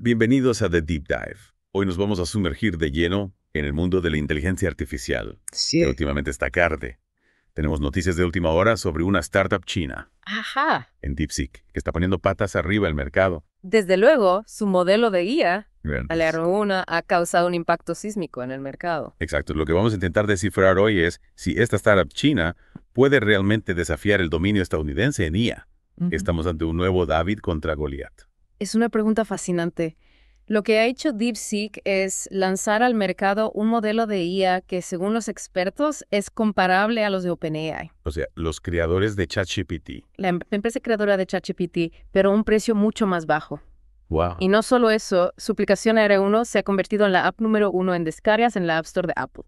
Bienvenidos a The Deep Dive. Hoy nos vamos a sumergir de lleno en el mundo de la inteligencia artificial, Sí. que últimamente está carde. Tenemos noticias de última hora sobre una startup china Ajá. en DeepSeek, que está poniendo patas arriba el mercado. Desde luego, su modelo de guía, Vean, el R1, ha causado un impacto sísmico en el mercado. Exacto. Lo que vamos a intentar descifrar hoy es si esta startup china puede realmente desafiar el dominio estadounidense en IA. Estamos ante un nuevo David contra Goliat. Es una pregunta fascinante. Lo que ha hecho DeepSeek es lanzar al mercado un modelo de IA que, según los expertos, es comparable a los de OpenAI, O sea, los creadores de ChatGPT. la empresa creadora de ChatGPT, pero a un precio mucho más bajo. Wow. Y no solo eso, su aplicación R1 se ha convertido en la app número 1 en descargas en la App Store de Apple.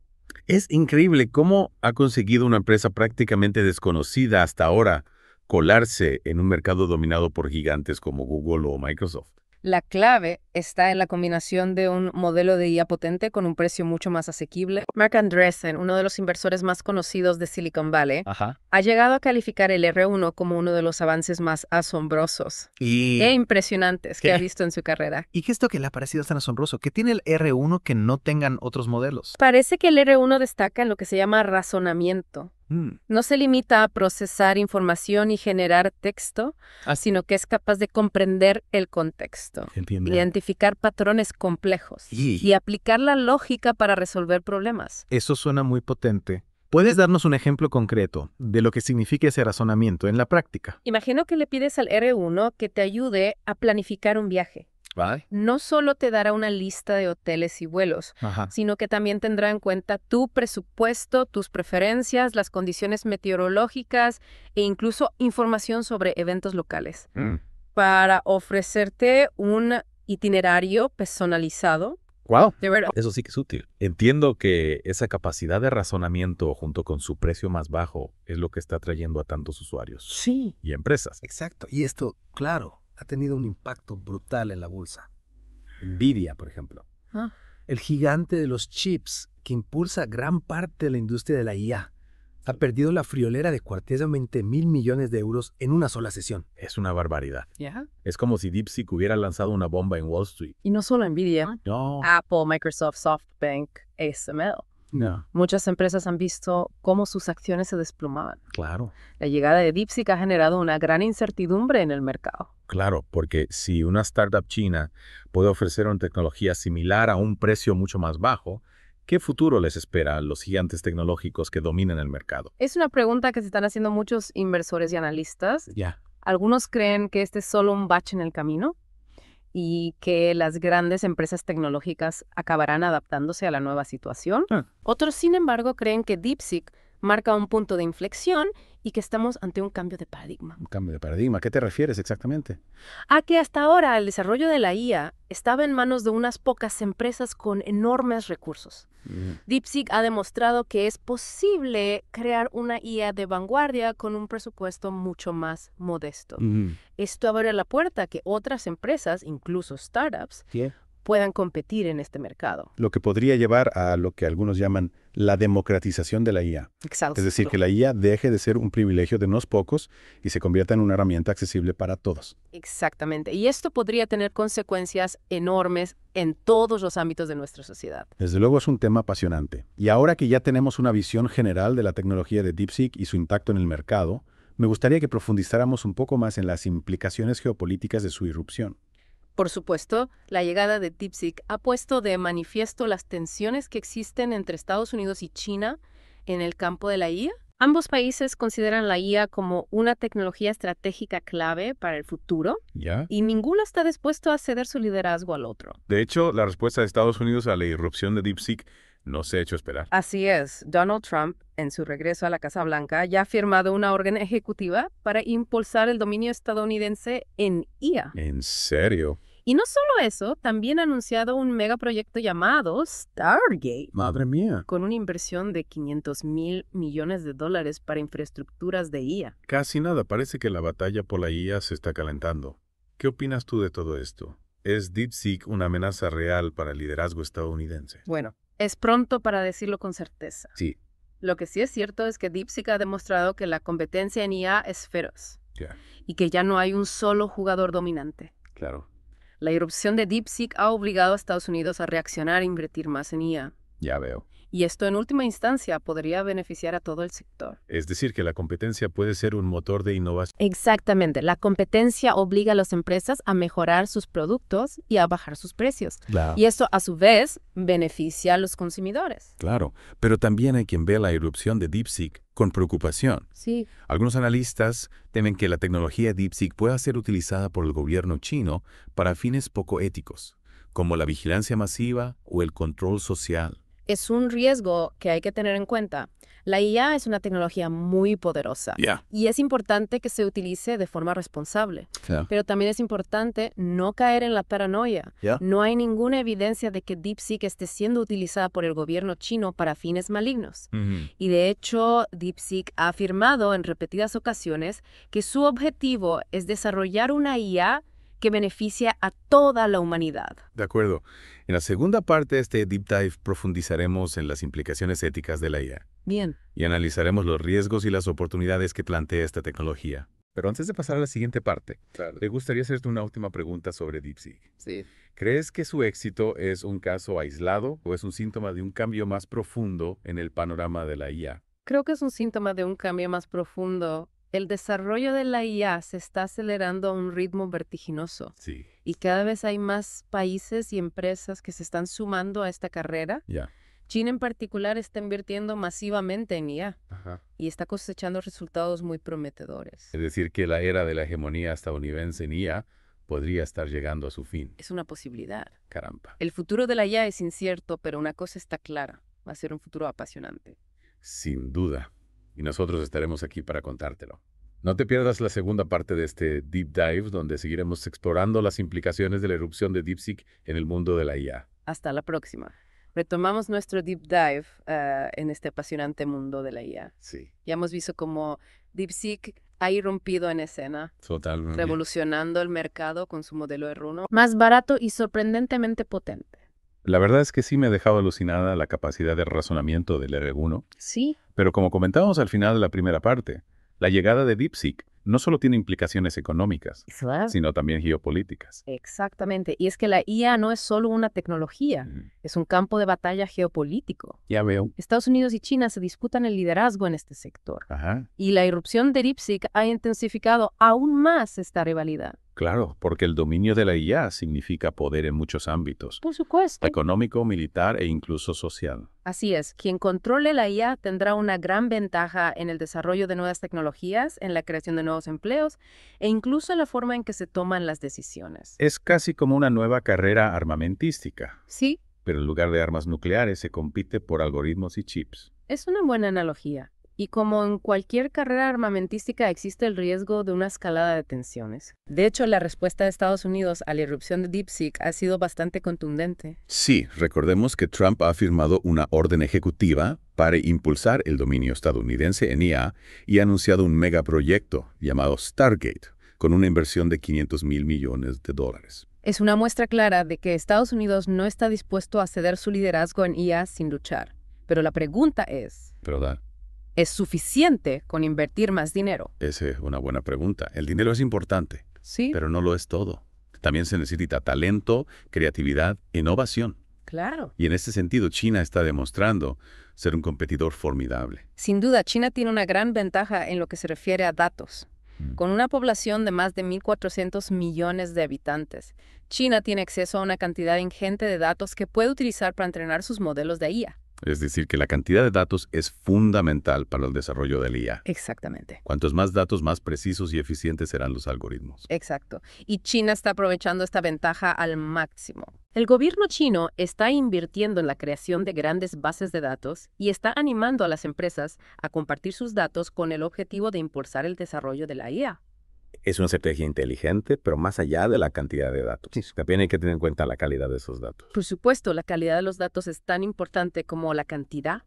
Es increíble cómo ha conseguido una empresa prácticamente desconocida hasta ahora colarse en un mercado dominado por gigantes como Google o Microsoft. La clave está en la combinación de un modelo de IA potente con un precio mucho más asequible. Marc Andreessen, uno de los inversores más conocidos de Silicon Valley, ha llegado a calificar el R1 como uno de los avances más asombrosos e impresionantes que ha visto en su carrera. ¿Y qué es lo que le ha parecido tan asombroso? ¿Qué tiene el R1 que no tengan otros modelos? Parece que el R1 destaca en lo que se llama razonamiento. No se limita a procesar información y generar texto, sino que es capaz de comprender el contexto, Entiendo. identificar patrones complejos y aplicar la lógica para resolver problemas. Eso suena muy potente. ¿Puedes darnos un ejemplo concreto de lo que significa ese razonamiento en la práctica? Imagino que le pides al R1 que te ayude a planificar un viaje. ¿Vale? No solo te dará una lista de hoteles y vuelos, sino que también tendrá en cuenta tu presupuesto, tus preferencias, las condiciones meteorológicas e incluso información sobre eventos locales, para ofrecerte un itinerario personalizado. ¡Wow! De verdad. Eso sí que es útil. Entiendo que esa capacidad de razonamiento junto con su precio más bajo es lo que está atrayendo a tantos usuarios Sí. y empresas. Exacto. Y esto, claro, ha tenido un impacto brutal en la bolsa. Nvidia, por ejemplo. El gigante de los chips que impulsa gran parte de la industria de la IA ha perdido la friolera de 20.000 millones de euros en una sola sesión. Es una barbaridad. ¿Ya? Es como si DeepSeek hubiera lanzado una bomba en Wall Street. Y no solo Nvidia, No. Apple, Microsoft, SoftBank, ASML. No. Muchas empresas han visto cómo sus acciones se desplomaban. Claro. La llegada de DeepSeek ha generado una gran incertidumbre en el mercado. Claro, porque si una startup china puede ofrecer una tecnología similar a un precio mucho más bajo, ¿qué futuro les espera a los gigantes tecnológicos que dominan el mercado? Es una pregunta que se están haciendo muchos inversores y analistas. Ya. Algunos creen que este es solo un bache en el camino y que las grandes empresas tecnológicas acabarán adaptándose a la nueva situación. Otros, sin embargo, creen que DeepSeek marca un punto de inflexión y que estamos ante un cambio de paradigma. Un cambio de paradigma. ¿A qué te refieres exactamente? A que hasta ahora el desarrollo de la IA estaba en manos de unas pocas empresas con enormes recursos. DeepSeek ha demostrado que es posible crear una IA de vanguardia con un presupuesto mucho más modesto. Esto abre la puerta a que otras empresas, incluso startups, puedan competir en este mercado. Lo que podría llevar a lo que algunos llaman la democratización de la IA. Exacto. Es decir, que la IA deje de ser un privilegio de unos pocos y se convierta en una herramienta accesible para todos. Exactamente. Y esto podría tener consecuencias enormes en todos los ámbitos de nuestra sociedad. Desde luego es un tema apasionante. Y ahora que ya tenemos una visión general de la tecnología de DeepSeek y su impacto en el mercado, me gustaría que profundizáramos un poco más en las implicaciones geopolíticas de su irrupción. Por supuesto, la llegada de DeepSeek ha puesto de manifiesto las tensiones que existen entre Estados Unidos y China en el campo de la IA. Ambos países consideran la IA como una tecnología estratégica clave para el futuro ¿Ya? y ninguno está dispuesto a ceder su liderazgo al otro. De hecho, la respuesta de Estados Unidos a la irrupción de DeepSeek no se ha hecho esperar. Así es, Donald Trump, en su regreso a la Casa Blanca, ya ha firmado una orden ejecutiva para impulsar el dominio estadounidense en IA. ¿En serio? Y no solo eso, también ha anunciado un megaproyecto llamado Stargate, Madre mía. con una inversión de $500.000 millones para infraestructuras de IA. Casi nada. Parece que la batalla por la IA se está calentando. ¿Qué opinas tú de todo esto? ¿Es DeepSeek una amenaza real para el liderazgo estadounidense? Bueno, es pronto para decirlo con certeza. Sí. Lo que sí es cierto es que DeepSeek ha demostrado que la competencia en IA es feroz Ya, y que ya no hay un solo jugador dominante. claro. La irrupción de DeepSeek ha obligado a Estados Unidos a reaccionar e invertir más en IA. Ya veo. Y esto en última instancia podría beneficiar a todo el sector. Es decir, que la competencia puede ser un motor de innovación. Exactamente. La competencia obliga a las empresas a mejorar sus productos y a bajar sus precios. Claro. Y esto, a su vez, beneficia a los consumidores. Claro, pero también hay quien ve la irrupción de DeepSeek con preocupación. Sí. Algunos analistas temen que la tecnología DeepSeek pueda ser utilizada por el gobierno chino para fines poco éticos, como la vigilancia masiva o el control social. Es un riesgo que hay que tener en cuenta. La IA es una tecnología muy poderosa y es importante que se utilice de forma responsable. Pero también es importante no caer en la paranoia. No hay ninguna evidencia de que DeepSeek esté siendo utilizada por el gobierno chino para fines malignos. Y de hecho, DeepSeek ha afirmado en repetidas ocasiones que su objetivo es desarrollar una IA que beneficia a toda la humanidad. De acuerdo. En la segunda parte de este Deep Dive profundizaremos en las implicaciones éticas de la IA. Bien. Y analizaremos los riesgos y las oportunidades que plantea esta tecnología. Pero antes de pasar a la siguiente parte, me gustaría hacerte una última pregunta sobre DeepSeek. Sí. ¿Crees que su éxito es un caso aislado o es un síntoma de un cambio más profundo en el panorama de la IA? Creo que es un síntoma de un cambio más profundo. El desarrollo de la IA se está acelerando a un ritmo vertiginoso. Sí. Y cada vez hay más países y empresas que se están sumando a esta carrera. China en particular está invirtiendo masivamente en IA y está cosechando resultados muy prometedores. Es decir, que la era de la hegemonía estadounidense en IA podría estar llegando a su fin. Es una posibilidad. Caramba. El futuro de la IA es incierto, pero una cosa está clara. Va a ser un futuro apasionante. Sin duda. Y nosotros estaremos aquí para contártelo. No te pierdas la segunda parte de este Deep Dive, donde seguiremos explorando las implicaciones de la irrupción de DeepSeek en el mundo de la IA. Hasta la próxima. Retomamos nuestro Deep Dive en este apasionante mundo de la IA. Sí. Ya hemos visto cómo DeepSeek ha irrumpido en escena, Totalmente. revolucionando el mercado con su modelo R1, más barato y sorprendentemente potente. La verdad es que sí me ha dejado alucinada la capacidad de razonamiento del R1. Sí. Pero como comentábamos al final de la primera parte, la llegada de DeepSeek no solo tiene implicaciones económicas, sino también geopolíticas. Exactamente. Y es que la IA no es solo una tecnología, es un campo de batalla geopolítico. Ya veo. Estados Unidos y China se disputan el liderazgo en este sector. Y la irrupción de DeepSeek ha intensificado aún más esta rivalidad. Claro, porque el dominio de la IA significa poder en muchos ámbitos. Por supuesto. Económico, militar e incluso social. Así es. Quien controle la IA tendrá una gran ventaja en el desarrollo de nuevas tecnologías, en la creación de nuevos empleos e incluso en la forma en que se toman las decisiones. Es casi como una nueva carrera armamentística. Sí. Pero en lugar de armas nucleares se compite por algoritmos y chips. Es una buena analogía. Y como en cualquier carrera armamentística existe el riesgo de una escalada de tensiones. De hecho, la respuesta de Estados Unidos a la irrupción de DeepSeek ha sido bastante contundente. Sí, recordemos que Trump ha firmado una orden ejecutiva para impulsar el dominio estadounidense en IA y ha anunciado un megaproyecto llamado Stargate, con una inversión de $500 millones. Es una muestra clara de que Estados Unidos no está dispuesto a ceder su liderazgo en IA sin luchar. Pero la pregunta es... ¿Verdad? ¿Es suficiente con invertir más dinero? Esa es una buena pregunta. El dinero es importante, sí, pero no lo es todo. También se necesita talento, creatividad, innovación. Claro. Y en este sentido, China está demostrando ser un competidor formidable. Sin duda, China tiene una gran ventaja en lo que se refiere a datos. Con una población de más de 1.400 millones de habitantes, China tiene acceso a una cantidad ingente de datos que puede utilizar para entrenar sus modelos de IA. Es decir, que la cantidad de datos es fundamental para el desarrollo del IA. Exactamente. Cuantos más datos, más precisos y eficientes serán los algoritmos. Exacto. Y China está aprovechando esta ventaja al máximo. El gobierno chino está invirtiendo en la creación de grandes bases de datos y está animando a las empresas a compartir sus datos con el objetivo de impulsar el desarrollo de la IA. Es una estrategia inteligente, pero más allá de la cantidad de datos. Sí. También hay que tener en cuenta la calidad de esos datos. Por supuesto, la calidad de los datos es tan importante como la cantidad.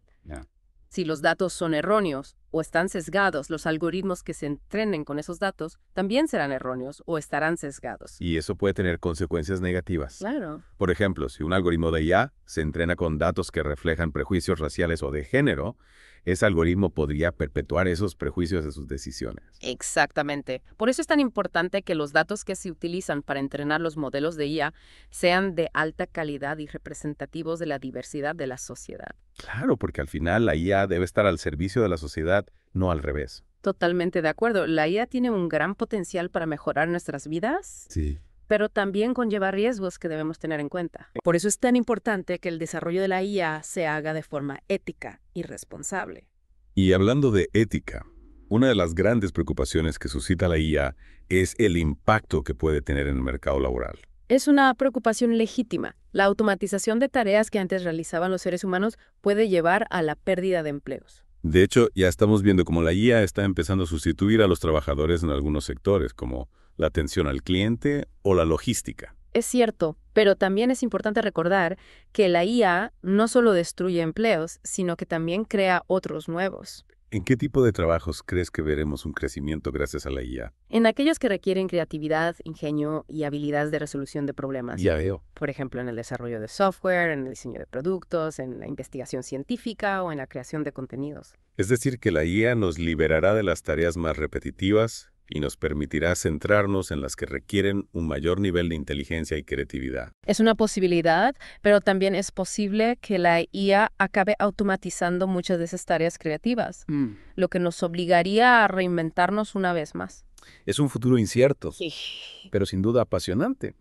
Si los datos son erróneos o están sesgados, los algoritmos que se entrenen con esos datos también serán erróneos o estarán sesgados. Y eso puede tener consecuencias negativas. Claro. Por ejemplo, si un algoritmo de IA se entrena con datos que reflejan prejuicios raciales o de género, ese algoritmo podría perpetuar esos prejuicios de sus decisiones. Exactamente. Por eso es tan importante que los datos que se utilizan para entrenar los modelos de IA sean de alta calidad y representativos de la diversidad de la sociedad. Claro, porque al final la IA debe estar al servicio de la sociedad, no al revés. Totalmente de acuerdo. La IA tiene un gran potencial para mejorar nuestras vidas, Sí. pero también conlleva riesgos que debemos tener en cuenta. Por eso es tan importante que el desarrollo de la IA se haga de forma ética y responsable. Y hablando de ética, una de las grandes preocupaciones que suscita la IA es el impacto que puede tener en el mercado laboral. Es una preocupación legítima. La automatización de tareas que antes realizaban los seres humanos puede llevar a la pérdida de empleos. De hecho, ya estamos viendo cómo la IA está empezando a sustituir a los trabajadores en algunos sectores, como la atención al cliente o la logística. Es cierto, pero también es importante recordar que la IA no solo destruye empleos, sino que también crea otros nuevos. ¿En qué tipo de trabajos crees que veremos un crecimiento gracias a la IA? En aquellos que requieren creatividad, ingenio y habilidades de resolución de problemas. Ya veo. Por ejemplo, en el desarrollo de software, en el diseño de productos, en la investigación científica o en la creación de contenidos. Es decir, que la IA nos liberará de las tareas más repetitivas y nos permitirá centrarnos en las que requieren un mayor nivel de inteligencia y creatividad. Es una posibilidad, pero también es posible que la IA acabe automatizando muchas de esas tareas creativas, lo que nos obligaría a reinventarnos una vez más. Es un futuro incierto, Sí. pero sin duda apasionante.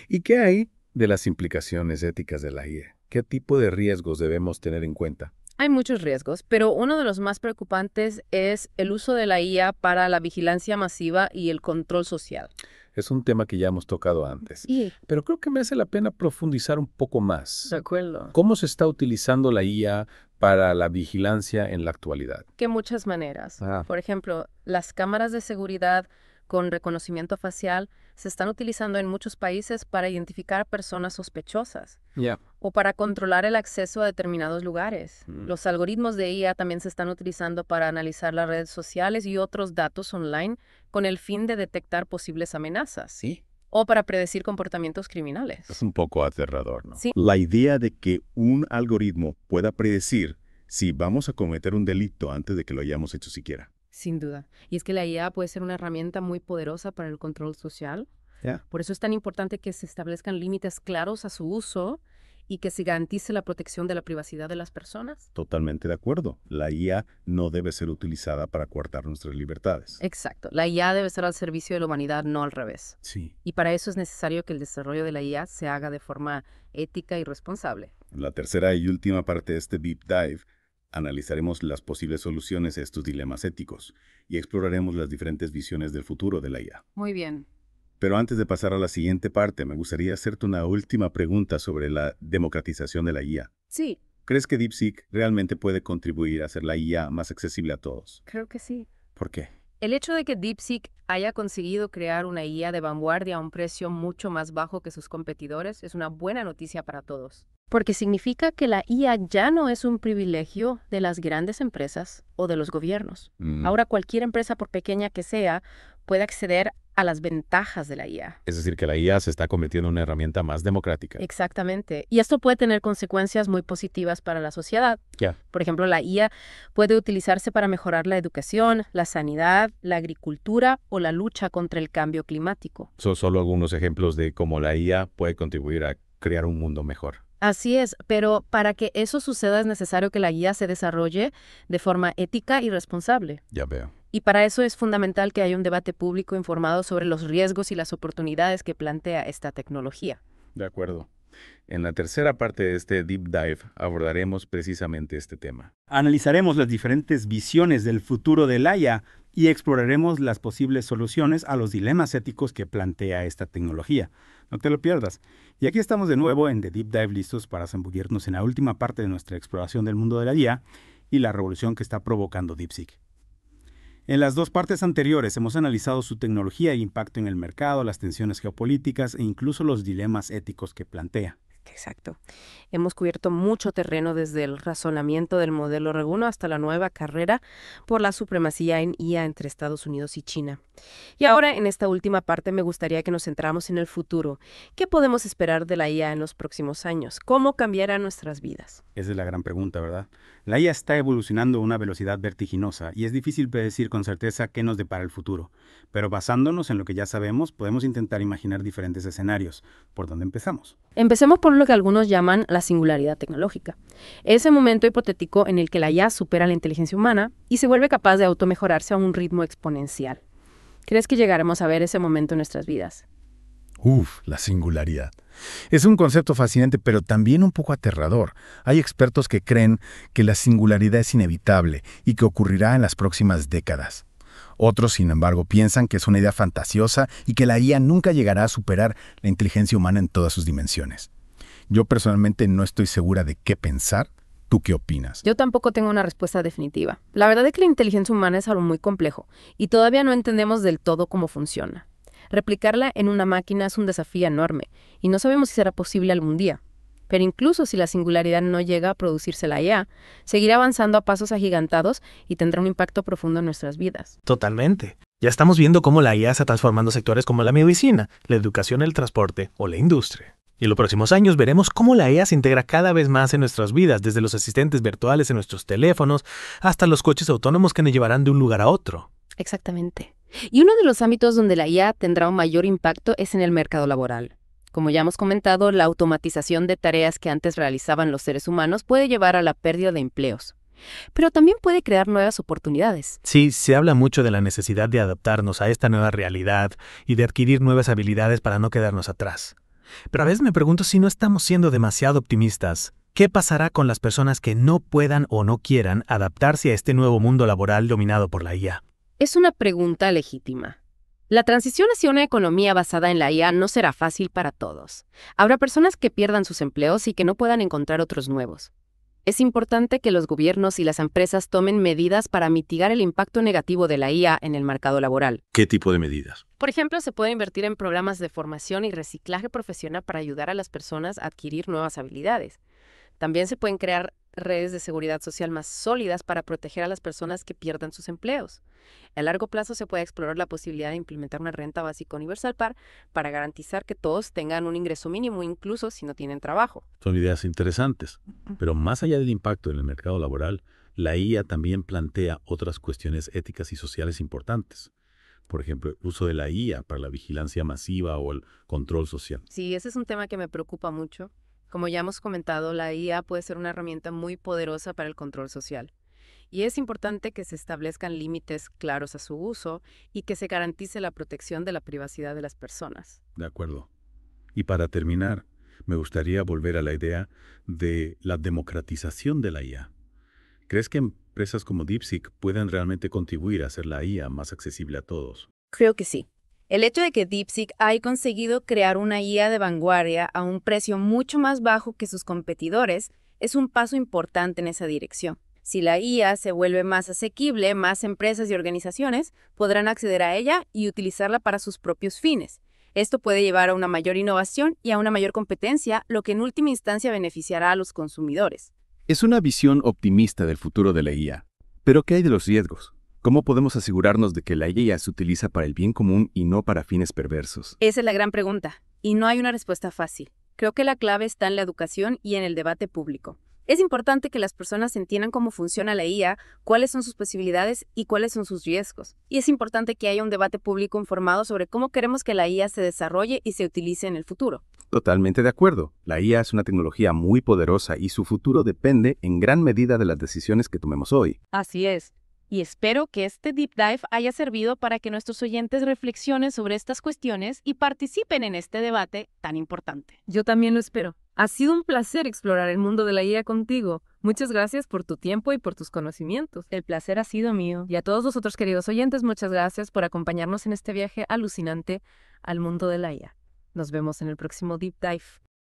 ¿Y qué hay de las implicaciones éticas de la IA? ¿Qué tipo de riesgos debemos tener en cuenta? Hay muchos riesgos, pero uno de los más preocupantes es el uso de la IA para la vigilancia masiva y el control social. Es un tema que ya hemos tocado antes, Y, pero creo que merece la pena profundizar un poco más. de acuerdo. ¿Cómo se está utilizando la IA para la vigilancia en la actualidad? Que muchas maneras. Ah. Por ejemplo, las cámaras de seguridad con reconocimiento facial se están utilizando en muchos países para identificar a personas sospechosas Ya. o para controlar el acceso a determinados lugares. Los algoritmos de IA también se están utilizando para analizar las redes sociales y otros datos online con el fin de detectar posibles amenazas. Sí. O para predecir comportamientos criminales. Es un poco aterrador, ¿no? Sí. La idea de que un algoritmo pueda predecir si vamos a cometer un delito antes de que lo hayamos hecho siquiera. Sin duda. Y es que la IA puede ser una herramienta muy poderosa para el control social. Ya. Por eso es tan importante que se establezcan límites claros a su uso y que se garantice la protección de la privacidad de las personas. Totalmente de acuerdo. La IA no debe ser utilizada para coartar nuestras libertades. Exacto. La IA debe estar al servicio de la humanidad, no al revés. Sí. Y para eso es necesario que el desarrollo de la IA se haga de forma ética y responsable. En la tercera y última parte de este Deep Dive, analizaremos las posibles soluciones a estos dilemas éticos y exploraremos las diferentes visiones del futuro de la IA. Muy bien. Pero antes de pasar a la siguiente parte, me gustaría hacerte una última pregunta sobre la democratización de la IA. Sí, ¿Crees que DeepSeek realmente puede contribuir a hacer la IA más accesible a todos? creo que sí. ¿Por qué? El hecho de que DeepSeek haya conseguido crear una IA de vanguardia a un precio mucho más bajo que sus competidores es una buena noticia para todos. Porque significa que la IA ya no es un privilegio de las grandes empresas o de los gobiernos. Ahora cualquier empresa, por pequeña que sea, puede acceder a las ventajas de la IA. Es decir, que la IA se está convirtiendo en una herramienta más democrática. Exactamente. Y esto puede tener consecuencias muy positivas para la sociedad. Ya. Por ejemplo, la IA puede utilizarse para mejorar la educación, la sanidad, la agricultura o la lucha contra el cambio climático. Son solo algunos ejemplos de cómo la IA puede contribuir a crear un mundo mejor. Así es, pero para que eso suceda es necesario que la IA se desarrolle de forma ética y responsable. Ya veo. Y para eso es fundamental que haya un debate público informado sobre los riesgos y las oportunidades que plantea esta tecnología. De acuerdo. En la tercera parte de este Deep Dive abordaremos precisamente este tema. Analizaremos las diferentes visiones del futuro del IA y exploraremos las posibles soluciones a los dilemas éticos que plantea esta tecnología. No te lo pierdas. Y aquí estamos de nuevo en The Deep Dive, listos para zambullirnos en la última parte de nuestra exploración del mundo de la IA y la revolución que está provocando DeepSeek. En las dos partes anteriores hemos analizado su tecnología e impacto en el mercado, las tensiones geopolíticas e incluso los dilemas éticos que plantea. Exacto. Hemos cubierto mucho terreno desde el razonamiento del modelo R1 hasta la nueva carrera por la supremacía en IA entre Estados Unidos y China. Y ahora, en esta última parte, me gustaría que nos centramos en el futuro. ¿Qué podemos esperar de la IA en los próximos años? ¿Cómo cambiará nuestras vidas? Esa es la gran pregunta, ¿verdad? La IA está evolucionando a una velocidad vertiginosa y es difícil predecir con certeza qué nos depara el futuro. Pero basándonos en lo que ya sabemos, podemos intentar imaginar diferentes escenarios. ¿Por dónde empezamos? Empecemos por lo que algunos llaman la singularidad tecnológica. Ese momento hipotético en el que la IA supera la inteligencia humana y se vuelve capaz de automejorarse a un ritmo exponencial. ¿Crees que llegaremos a ver ese momento en nuestras vidas? La singularidad. Es un concepto fascinante, pero también un poco aterrador. Hay expertos que creen que la singularidad es inevitable y que ocurrirá en las próximas décadas. Otros, sin embargo, piensan que es una idea fantasiosa y que la IA nunca llegará a superar la inteligencia humana en todas sus dimensiones. Yo personalmente no estoy segura de qué pensar. ¿Tú qué opinas? Yo tampoco tengo una respuesta definitiva. La verdad es que la inteligencia humana es algo muy complejo y todavía no entendemos del todo cómo funciona. Replicarla en una máquina es un desafío enorme y no sabemos si será posible algún día. Pero incluso si la singularidad no llega a producirse la IA, seguirá avanzando a pasos agigantados y tendrá un impacto profundo en nuestras vidas. Totalmente. Ya estamos viendo cómo la IA está transformando sectores como la medicina, la educación, el transporte o la industria. Y en los próximos años veremos cómo la IA se integra cada vez más en nuestras vidas, desde los asistentes virtuales en nuestros teléfonos hasta los coches autónomos que nos llevarán de un lugar a otro. Exactamente. Y uno de los ámbitos donde la IA tendrá un mayor impacto es en el mercado laboral. Como ya hemos comentado, la automatización de tareas que antes realizaban los seres humanos puede llevar a la pérdida de empleos. Pero también puede crear nuevas oportunidades. Sí, se habla mucho de la necesidad de adaptarnos a esta nueva realidad y de adquirir nuevas habilidades para no quedarnos atrás. Pero a veces me pregunto si no estamos siendo demasiado optimistas. ¿Qué pasará con las personas que no puedan o no quieran adaptarse a este nuevo mundo laboral dominado por la IA? Es una pregunta legítima. La transición hacia una economía basada en la IA no será fácil para todos. Habrá personas que pierdan sus empleos y que no puedan encontrar otros nuevos. Es importante que los gobiernos y las empresas tomen medidas para mitigar el impacto negativo de la IA en el mercado laboral. ¿Qué tipo de medidas? Por ejemplo, se puede invertir en programas de formación y reciclaje profesional para ayudar a las personas a adquirir nuevas habilidades. También se pueden crear redes de seguridad social más sólidas para proteger a las personas que pierdan sus empleos. A largo plazo se puede explorar la posibilidad de implementar una renta básica universal para garantizar que todos tengan un ingreso mínimo, incluso si no tienen trabajo. Son ideas interesantes, pero más allá del impacto en el mercado laboral, la IA también plantea otras cuestiones éticas y sociales importantes. Por ejemplo, el uso de la IA para la vigilancia masiva o el control social. Sí, ese es un tema que me preocupa mucho. Como ya hemos comentado, la IA puede ser una herramienta muy poderosa para el control social. Y es importante que se establezcan límites claros a su uso y que se garantice la protección de la privacidad de las personas. De acuerdo. Y para terminar, me gustaría volver a la idea de la democratización de la IA. ¿Crees que empresas como DeepSeek pueden realmente contribuir a hacer la IA más accesible a todos? Creo que sí. El hecho de que DeepSeek haya conseguido crear una IA de vanguardia a un precio mucho más bajo que sus competidores es un paso importante en esa dirección. Si la IA se vuelve más asequible, más empresas y organizaciones podrán acceder a ella y utilizarla para sus propios fines. Esto puede llevar a una mayor innovación y a una mayor competencia, lo que en última instancia beneficiará a los consumidores. Es una visión optimista del futuro de la IA. Pero ¿qué hay de los riesgos? ¿Cómo podemos asegurarnos de que la IA se utiliza para el bien común y no para fines perversos? Esa es la gran pregunta, y no hay una respuesta fácil. Creo que la clave está en la educación y en el debate público. Es importante que las personas entiendan cómo funciona la IA, cuáles son sus posibilidades y cuáles son sus riesgos. Y es importante que haya un debate público informado sobre cómo queremos que la IA se desarrolle y se utilice en el futuro. Totalmente de acuerdo. La IA es una tecnología muy poderosa y su futuro depende en gran medida de las decisiones que tomemos hoy. Así es. Y espero que este Deep Dive haya servido para que nuestros oyentes reflexionen sobre estas cuestiones y participen en este debate tan importante. Yo también lo espero. Ha sido un placer explorar el mundo de la IA contigo. Muchas gracias por tu tiempo y por tus conocimientos. El placer ha sido mío. Y a todos los otros queridos oyentes, muchas gracias por acompañarnos en este viaje alucinante al mundo de la IA. Nos vemos en el próximo Deep Dive.